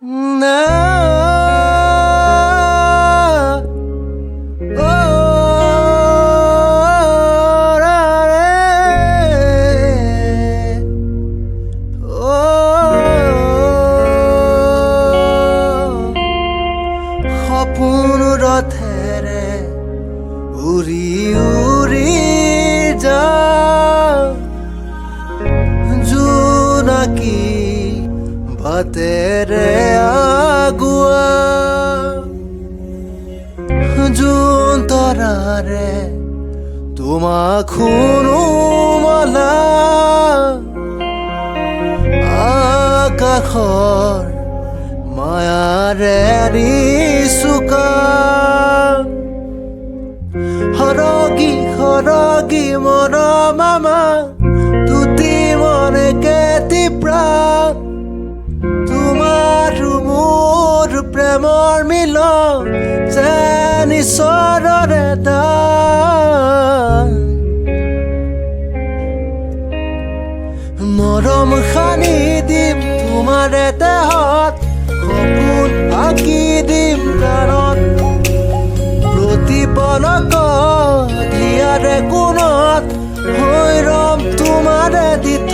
না ও ৰা ৰে ও সপোন ৰথেৰে উৰি উৰি যাওঁ জোনাকী বাটেৰে আগুৱা জোন তৰাৰে তোমাক শুনো মলা আকাশৰ মায়াৰে নিচুকা সৰগী সৰগী মৰম আমাৰ তুতি মনে কেতিপ্ৰা তোমাৰ মোৰ প্ৰেমৰ মিলন যেন ঈশ্বৰৰে দান মৰম সানি দিম তোমাৰ দেহত সপোন আঁকি দিম প্ৰাণত প্ৰতিপলক ধিয়াৰে কোণত হৈ ৰম তোমাৰে দিথ